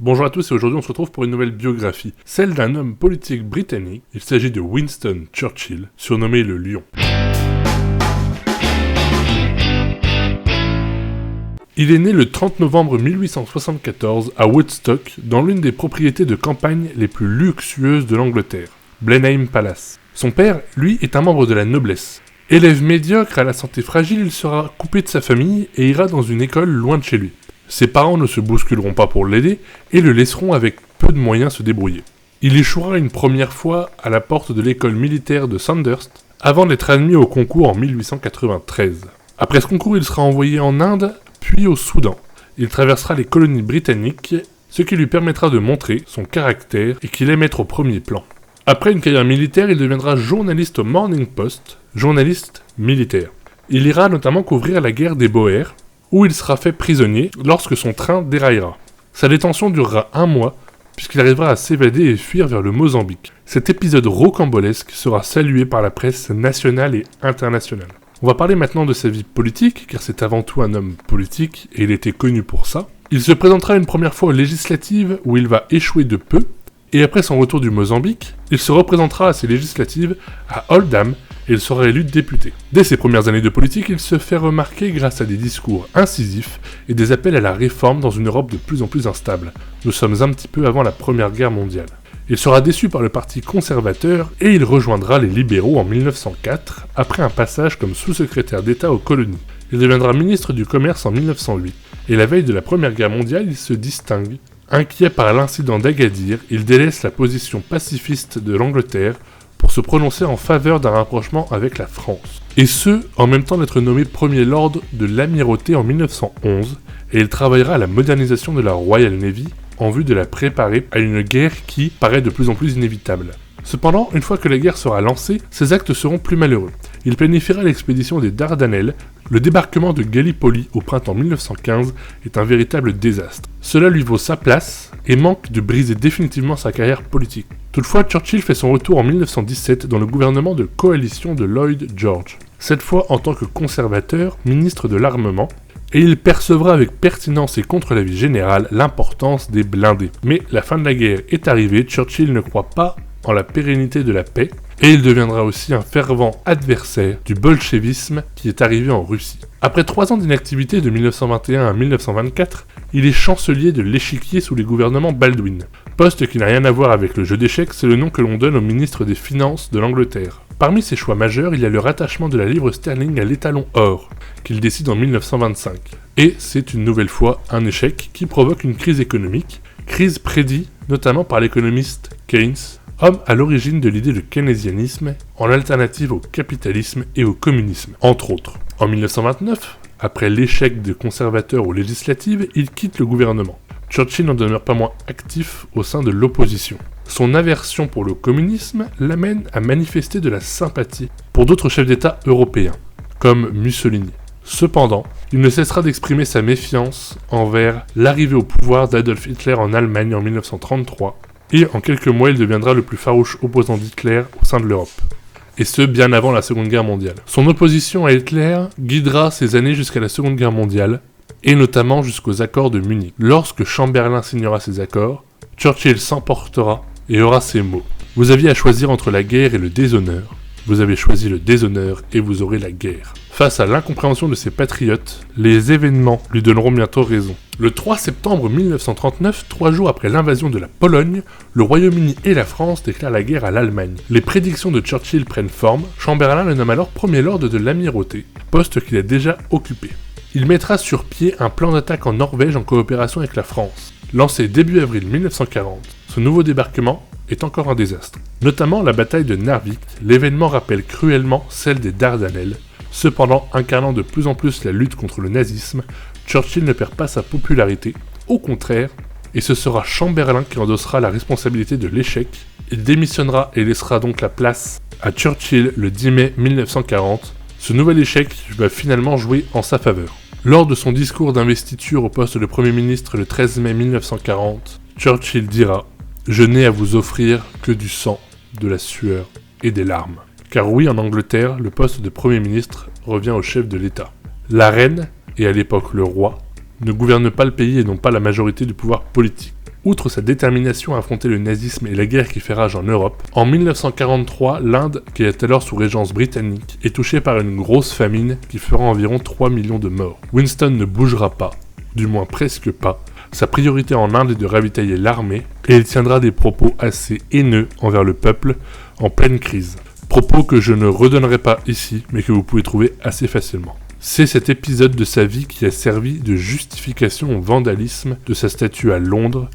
Bonjour à tous et aujourd'hui on se retrouve pour une nouvelle biographie, celle d'un homme politique britannique. Il s'agit de Winston Churchill, surnommé le Lion. Il est né le 30 novembre 1874 à Woodstock, dans l'une des propriétés de campagne les plus luxueuses de l'Angleterre, Blenheim Palace. Son père, lui, est un membre de la noblesse. Élève médiocre à la santé fragile, il sera coupé de sa famille et ira dans une école loin de chez lui. Ses parents ne se bousculeront pas pour l'aider et le laisseront avec peu de moyens se débrouiller. Il échouera une première fois à la porte de l'école militaire de Sandhurst avant d'être admis au concours en 1893. Après ce concours, il sera envoyé en Inde, puis au Soudan. Il traversera les colonies britanniques, ce qui lui permettra de montrer son caractère et qu'il aime être au premier plan. Après une carrière militaire, il deviendra journaliste au Morning Post, journaliste militaire. Il ira notamment couvrir la guerre des Boers, où il sera fait prisonnier lorsque son train déraillera. Sa détention durera 1 mois, puisqu'il arrivera à s'évader et fuir vers le Mozambique. Cet épisode rocambolesque sera salué par la presse nationale et internationale. On va parler maintenant de sa vie politique, car c'est avant tout un homme politique, et il était connu pour ça. Il se présentera une première fois aux législatives, où il va échouer de peu, et après son retour du Mozambique, il se représentera à ces législatives à Oldham, et il sera élu député. Dès ses premières années de politique, il se fait remarquer grâce à des discours incisifs et des appels à la réforme dans une Europe de plus en plus instable. Nous sommes un petit peu avant la Première Guerre mondiale. Il sera déçu par le parti conservateur et il rejoindra les libéraux en 1904, après un passage comme sous-secrétaire d'État aux colonies. Il deviendra ministre du Commerce en 1908, et la veille de la Première Guerre mondiale, il se distingue. Inquiet par l'incident d'Agadir, il délaisse la position pacifiste de l'Angleterre pour se prononcer en faveur d'un rapprochement avec la France. Et ce, en même temps d'être nommé Premier Lord de l'Amirauté en 1911, et il travaillera à la modernisation de la Royal Navy en vue de la préparer à une guerre qui paraît de plus en plus inévitable. Cependant, une fois que la guerre sera lancée, ses actes seront plus malheureux. Il planifiera l'expédition des Dardanelles. Le débarquement de Gallipoli au printemps 1915 est un véritable désastre. Cela lui vaut sa place et manque de briser définitivement sa carrière politique. Toutefois, Churchill fait son retour en 1917 dans le gouvernement de coalition de Lloyd George, cette fois en tant que conservateur, ministre de l'armement, et il percevra avec pertinence et contre l'avis général l'importance des blindés. Mais la fin de la guerre est arrivée, Churchill ne croit pas en la pérennité de la paix, et il deviendra aussi un fervent adversaire du bolchevisme qui est arrivé en Russie. Après 3 ans d'inactivité de 1921 à 1924, il est chancelier de l'échiquier sous les gouvernements Baldwin. Poste qui n'a rien à voir avec le jeu d'échecs, c'est le nom que l'on donne au ministre des Finances de l'Angleterre. Parmi ses choix majeurs, il y a le rattachement de la livre sterling à l'étalon or, qu'il décide en 1925. Et c'est une nouvelle fois un échec qui provoque une crise économique, crise prédite notamment par l'économiste Keynes, homme à l'origine de l'idée de keynésianisme en alternative au capitalisme et au communisme, entre autres. En 1929, après l'échec des conservateurs aux législatives, il quitte le gouvernement. Churchill n'en demeure pas moins actif au sein de l'opposition. Son aversion pour le communisme l'amène à manifester de la sympathie pour d'autres chefs d'État européens, comme Mussolini. Cependant, il ne cessera d'exprimer sa méfiance envers l'arrivée au pouvoir d'Adolf Hitler en Allemagne en 1933, et en quelques mois, il deviendra le plus farouche opposant d'Hitler au sein de l'Europe. Et ce, bien avant la Seconde Guerre mondiale. Son opposition à Hitler guidera ses années jusqu'à la Seconde Guerre mondiale, et notamment jusqu'aux accords de Munich. Lorsque Chamberlain signera ces accords, Churchill s'emportera et aura ces mots. « Vous aviez à choisir entre la guerre et le déshonneur. Vous avez choisi le déshonneur et vous aurez la guerre. » Face à l'incompréhension de ses patriotes, les événements lui donneront bientôt raison. Le 3 septembre 1939, 3 jours après l'invasion de la Pologne, le Royaume-Uni et la France déclarent la guerre à l'Allemagne. Les prédictions de Churchill prennent forme, Chamberlain le nomme alors Premier Lord de l'Amirauté, poste qu'il a déjà occupé. Il mettra sur pied un plan d'attaque en Norvège en coopération avec la France. Lancé début avril 1940, ce nouveau débarquement est encore un désastre. Notamment la bataille de Narvik, l'événement rappelle cruellement celle des Dardanelles. Cependant, incarnant de plus en plus la lutte contre le nazisme, Churchill ne perd pas sa popularité, au contraire, et ce sera Chamberlain qui endossera la responsabilité de l'échec. Il démissionnera et laissera donc la place à Churchill le 10 mai 1940. Ce nouvel échec va finalement jouer en sa faveur. Lors de son discours d'investiture au poste de Premier ministre le 13 mai 1940, Churchill dira « Je n'ai à vous offrir que du sang, de la sueur et des larmes. » Car oui, en Angleterre, le poste de Premier ministre revient au chef de l'État. La reine, et à l'époque le roi, ne gouvernent pas le pays et n'ont pas la majorité du pouvoir politique. Outre sa détermination à affronter le nazisme et la guerre qui fait rage en Europe, en 1943, l'Inde, qui est alors sous régence britannique, est touchée par une grosse famine qui fera environ 3 millions de morts. Winston ne bougera pas, du moins presque pas. Sa priorité en Inde est de ravitailler l'armée, et il tiendra des propos assez haineux envers le peuple en pleine crise. Propos que je ne redonnerai pas ici, mais que vous pouvez trouver assez facilement. C'est cet épisode de sa vie qui a servi de justification au vandalisme de sa statue à Londres.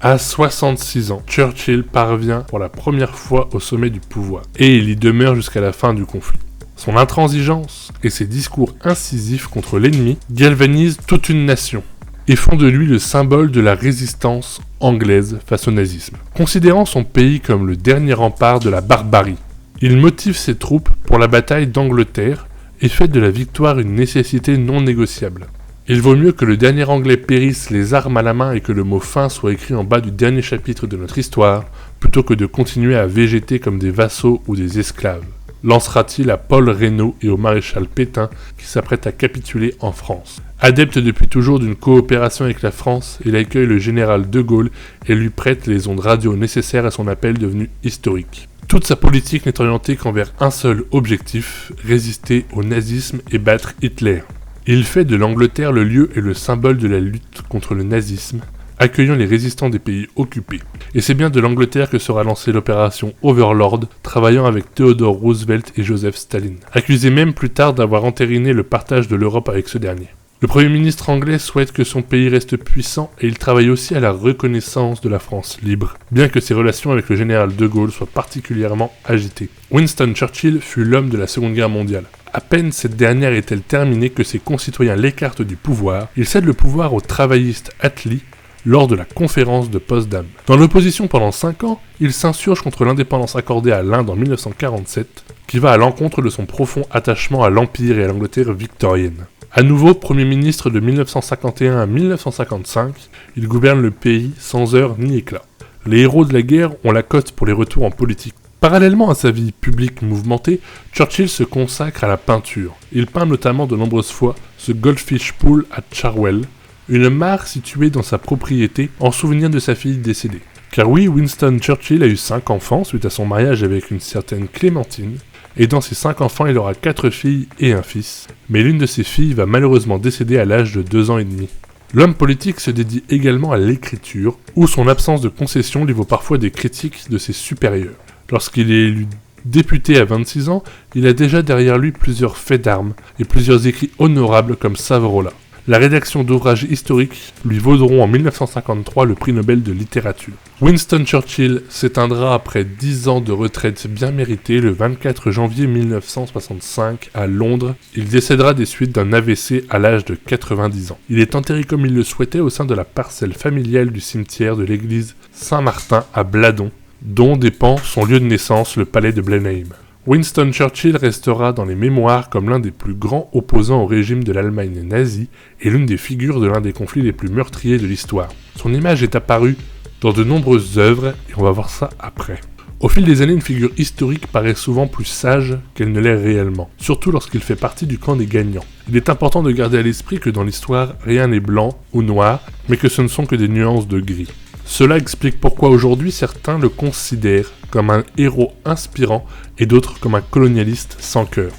À 66 ans, Churchill parvient pour la première fois au sommet du pouvoir, et il y demeure jusqu'à la fin du conflit. Son intransigeance et ses discours incisifs contre l'ennemi galvanisent toute une nation, et font de lui le symbole de la résistance anglaise face au nazisme. Considérant son pays comme le dernier rempart de la barbarie, il motive ses troupes pour la bataille d'Angleterre et fait de la victoire une nécessité non négociable. Il vaut mieux que le dernier Anglais périsse les armes à la main et que le mot fin soit écrit en bas du dernier chapitre de notre histoire, plutôt que de continuer à végéter comme des vassaux ou des esclaves, lancera-t-il à Paul Reynaud et au maréchal Pétain qui s'apprête à capituler en France. Adepte depuis toujours d'une coopération avec la France, il accueille le général de Gaulle et lui prête les ondes radio nécessaires à son appel devenu historique. Toute sa politique n'est orientée qu'envers un seul objectif, résister au nazisme et battre Hitler. Il fait de l'Angleterre le lieu et le symbole de la lutte contre le nazisme, accueillant les résistants des pays occupés. Et c'est bien de l'Angleterre que sera lancée l'opération Overlord, travaillant avec Theodore Roosevelt et Joseph Staline, accusé même plus tard d'avoir entériné le partage de l'Europe avec ce dernier. Le Premier ministre anglais souhaite que son pays reste puissant et il travaille aussi à la reconnaissance de la France libre, bien que ses relations avec le général de Gaulle soient particulièrement agitées. Winston Churchill fut l'homme de la Seconde Guerre mondiale. À peine cette dernière est-elle terminée que ses concitoyens l'écartent du pouvoir, il cède le pouvoir au travailliste Attlee lors de la conférence de Potsdam. Dans l'opposition pendant 5 ans, il s'insurge contre l'indépendance accordée à l'Inde en 1947, qui va à l'encontre de son profond attachement à l'Empire et à l'Angleterre victorienne. À nouveau Premier ministre de 1951 à 1955, il gouverne le pays sans heurts ni éclat. Les héros de la guerre ont la cote pour les retours en politique. Parallèlement à sa vie publique mouvementée, Churchill se consacre à la peinture. Il peint notamment de nombreuses fois ce Goldfish Pool à Cherwell, une mare située dans sa propriété en souvenir de sa fille décédée. Car oui, Winston Churchill a eu 5 enfants suite à son mariage avec une certaine Clémentine, et dans ses 5 enfants, il aura 4 filles et un fils. Mais l'une de ses filles va malheureusement décéder à l'âge de 2 ans et demi. L'homme politique se dédie également à l'écriture, où son absence de concession lui vaut parfois des critiques de ses supérieurs. Lorsqu'il est élu député à 26 ans, il a déjà derrière lui plusieurs faits d'armes et plusieurs écrits honorables comme Savonarola. La rédaction d'ouvrages historiques lui vaudront en 1953 le prix Nobel de littérature. Winston Churchill s'éteindra après 10 ans de retraite bien méritée le 24 janvier 1965 à Londres. Il décédera des suites d'un AVC à l'âge de 90 ans. Il est enterré comme il le souhaitait au sein de la parcelle familiale du cimetière de l'église Saint-Martin à Bladon, dont dépend son lieu de naissance, le palais de Blenheim. Winston Churchill restera dans les mémoires comme l'un des plus grands opposants au régime de l'Allemagne nazie et l'une des figures de l'un des conflits les plus meurtriers de l'histoire. Son image est apparue dans de nombreuses œuvres et on va voir ça après. Au fil des années, une figure historique paraît souvent plus sage qu'elle ne l'est réellement, surtout lorsqu'il fait partie du camp des gagnants. Il est important de garder à l'esprit que dans l'histoire, rien n'est blanc ou noir, mais que ce ne sont que des nuances de gris. Cela explique pourquoi aujourd'hui certains le considèrent comme un héros inspirant et d'autres comme un colonialiste sans cœur.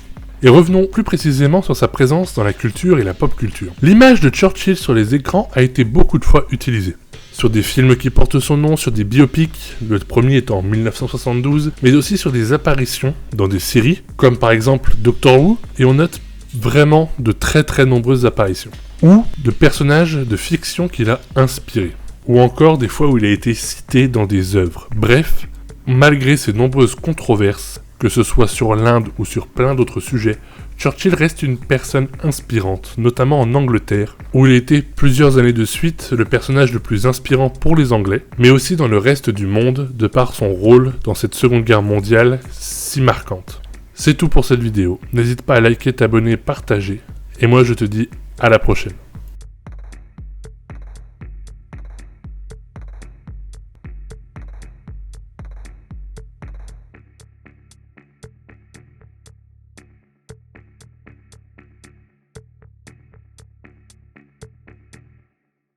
Et revenons plus précisément sur sa présence dans la culture et la pop culture. L'image de Churchill sur les écrans a été beaucoup de fois utilisée. Sur des films qui portent son nom, sur des biopics, le premier étant en 1972, mais aussi sur des apparitions dans des séries, comme par exemple Doctor Who, et on note vraiment de très très nombreuses apparitions. Ou de personnages de fiction qu'il a inspirés. Ou encore des fois où il a été cité dans des œuvres. Bref, malgré ces nombreuses controverses, que ce soit sur l'Inde ou sur plein d'autres sujets, Churchill reste une personne inspirante, notamment en Angleterre, où il a été plusieurs années de suite le personnage le plus inspirant pour les Anglais, mais aussi dans le reste du monde, de par son rôle dans cette Seconde Guerre mondiale si marquante. C'est tout pour cette vidéo, n'hésite pas à liker, t'abonner, partager, et moi je te dis à la prochaine.